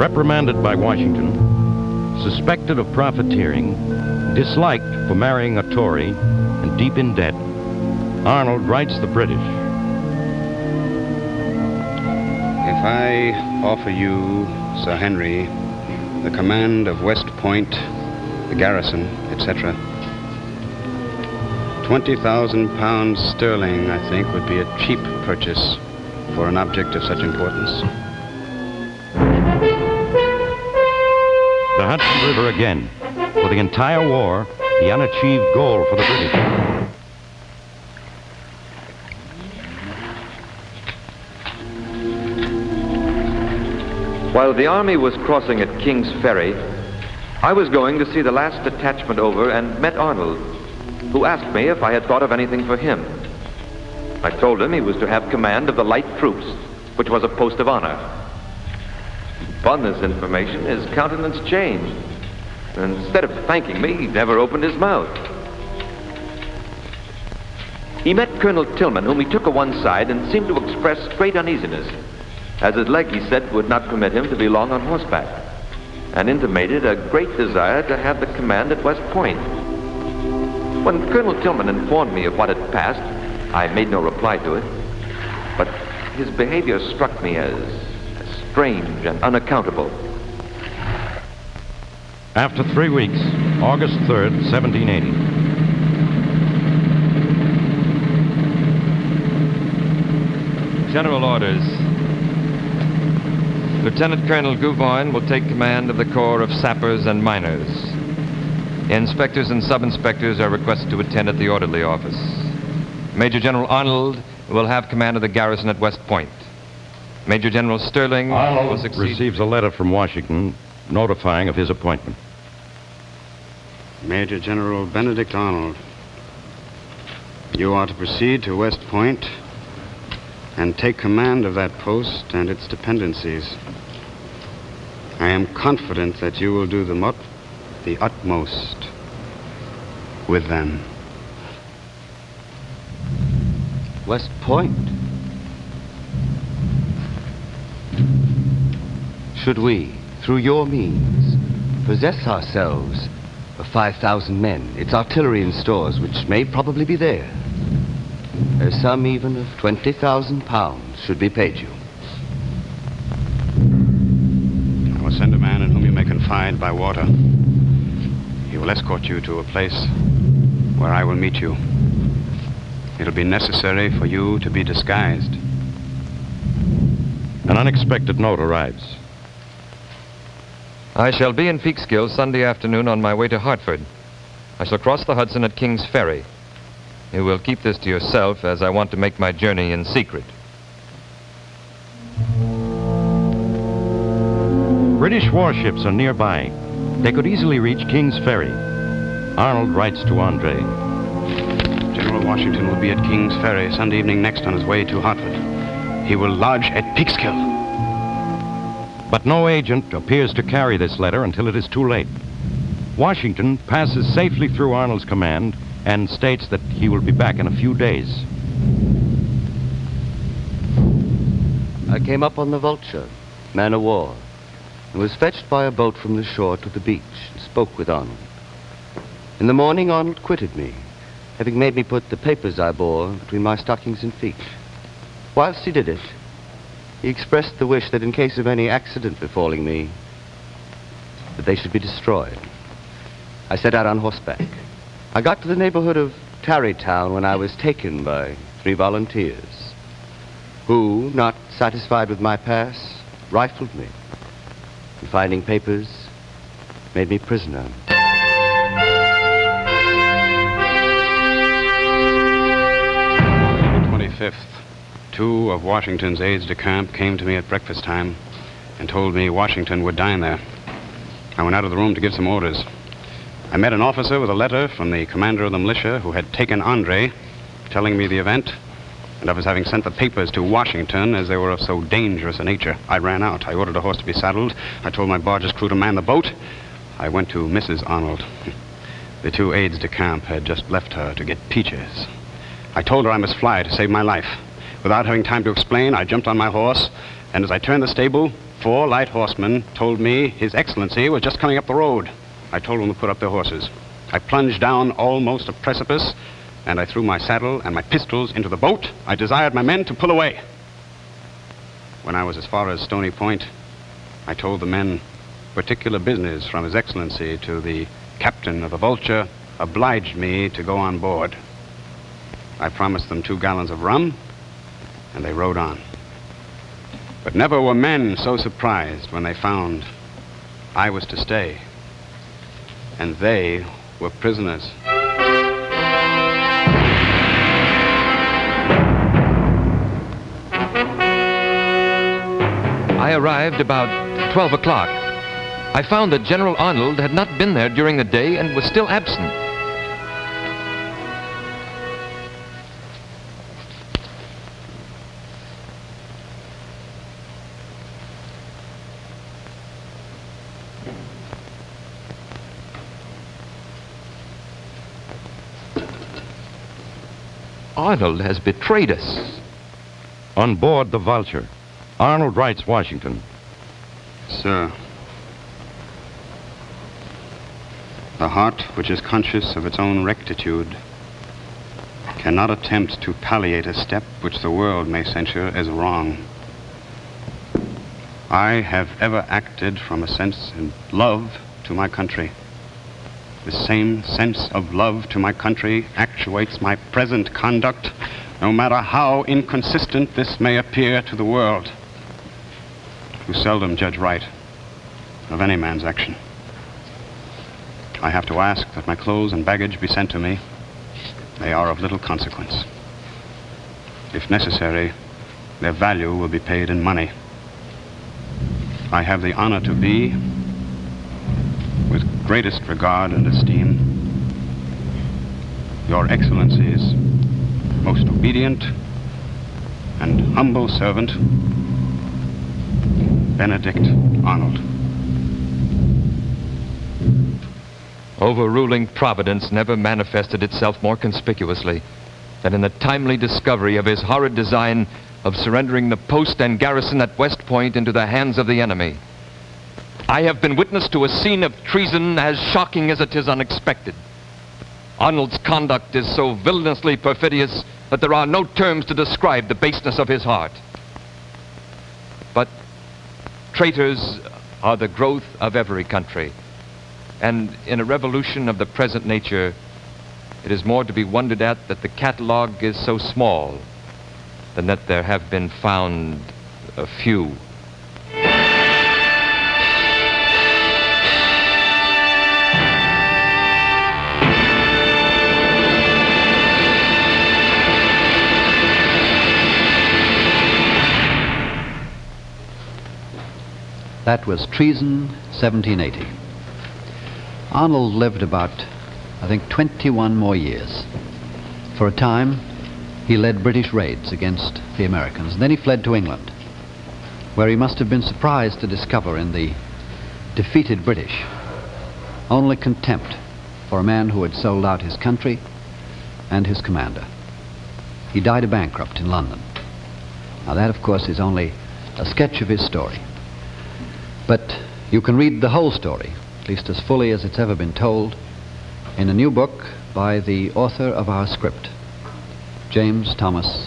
Reprimanded by Washington, suspected of profiteering, disliked for marrying a Tory, and deep in debt, Arnold writes the British. If I offer you, Sir Henry, the command of West Point, the garrison, etc., 20,000 pounds sterling, I think, would be a cheap purchase for an object of such importance. The Hudson River again. For the entire war, the unachieved goal for the British. While the army was crossing at King's Ferry, I was going to see the last detachment over and met Arnold, who asked me if I had thought of anything for him. I told him he was to have command of the light troops, which was a post of honor. Upon this information, his countenance changed. Instead of thanking me, he never opened his mouth. He met Colonel Tillman, whom he took to one side and seemed to express great uneasiness, as his leg, he said, would not permit him to be long on horseback, and intimated a great desire to have the command at West Point. When Colonel Tillman informed me of what had passed, I made no reply to it, but his behavior struck me as strange and unaccountable. After 3 weeks, August 3rd, 1780. General orders. Lieutenant Colonel Gouvoin will take command of the Corps of Sappers and Miners. Inspectors and sub-inspectors are requested to attend at the orderly office. Major General Arnold will have command of the garrison at West Point. Major General Sterling will succeed. Receives a letter from Washington notifying of his appointment. Major General Benedict Arnold, you are to proceed to West Point and take command of that post and its dependencies. I am confident that you will do the utmost with them. West Point? Should we, through your means, possess ourselves of 5,000 men, its artillery and stores, which may probably be there, a sum even of 20,000 pounds should be paid you. I will send a man in whom you may confide by water. He will escort you to a place where I will meet you. It'll be necessary for you to be disguised. An unexpected note arrives. I shall be in Peekskill Sunday afternoon on my way to Hartford. I shall cross the Hudson at King's Ferry. You will keep this to yourself, as I want to make my journey in secret. British warships are nearby. They could easily reach King's Ferry. Arnold writes to Andre. General Washington will be at King's Ferry Sunday evening next on his way to Hartford. He will lodge at Peekskill. But no agent appears to carry this letter until it is too late. Washington passes safely through Arnold's command and states that he will be back in a few days. I came up on the Vulture, man o' war, and was fetched by a boat from the shore to the beach and spoke with Arnold. In the morning, Arnold quitted me, having made me put the papers I bore between my stockings and feet. Whilst he did it, he expressed the wish that in case of any accident befalling me, that they should be destroyed. I set out on horseback. I got to the neighborhood of Tarrytown when I was taken by 3 volunteers, who, not satisfied with my pass, rifled me, and finding papers, made me prisoner. On the 25th, 2 of Washington's aides-de-camp came to me at breakfast time and told me Washington would dine there. I went out of the room to give some orders. I met an officer with a letter from the commander of the militia who had taken Andre, telling me the event and of his having sent the papers to Washington as they were of so dangerous a nature. I ran out. I ordered a horse to be saddled. I told my barge's crew to man the boat. I went to Mrs. Arnold. The 2 aides-de-camp had just left her to get peaches. I told her I must fly to save my life. Without having time to explain, I jumped on my horse And as I turned the stable, 4 light horsemen told me His Excellency was just coming up the road. I told them to put up their horses. I plunged down almost a precipice, and I threw my saddle and my pistols into the boat. I desired my men to pull away. When I was as far as Stony Point, I told the men particular business from His Excellency to the captain of the Vulture obliged me to go on board. I promised them 2 gallons of rum, and they rode on. But never were men so surprised when they found I was to stay, and they were prisoners. I arrived about 12 o'clock. I found that General Arnold had not been there during the day and was still absent. Arnold has betrayed us. On board the Vulture, Arnold writes Washington. Sir, the heart which is conscious of its own rectitude cannot attempt to palliate a step which the world may censure as wrong. I have ever acted from a sense of love to my country. The same sense of love to my country actuates my present conduct, no matter how inconsistent this may appear to the world, who seldom judge right of any man's action. I have to ask that my clothes and baggage be sent to me. They are of little consequence. If necessary, their value will be paid in money. I have the honor to be, with greatest regard and esteem, Your Excellency's most obedient and humble servant, Benedict Arnold. Overruling Providence never manifested itself more conspicuously than in the timely discovery of his horrid design of surrendering the post and garrison at West Point into the hands of the enemy. I have been witness to a scene of treason as shocking as it is unexpected. Arnold's conduct is so villainously perfidious that there are no terms to describe the baseness of his heart. But traitors are the growth of every country, and in a revolution of the present nature, it is more to be wondered at that the catalogue is so small than that there have been found a few. That was Treason, 1780. Arnold lived about, I think, 21 more years. For a time, he led British raids against the Americans. Then he fled to England, where he must have been surprised to discover in the defeated British only contempt for a man who had sold out his country and his commander. He died a bankrupt in London. Now that, of course, is only a sketch of his story. But you can read the whole story, at least as fully as it's ever been told, in a new book by the author of our script, James Thomas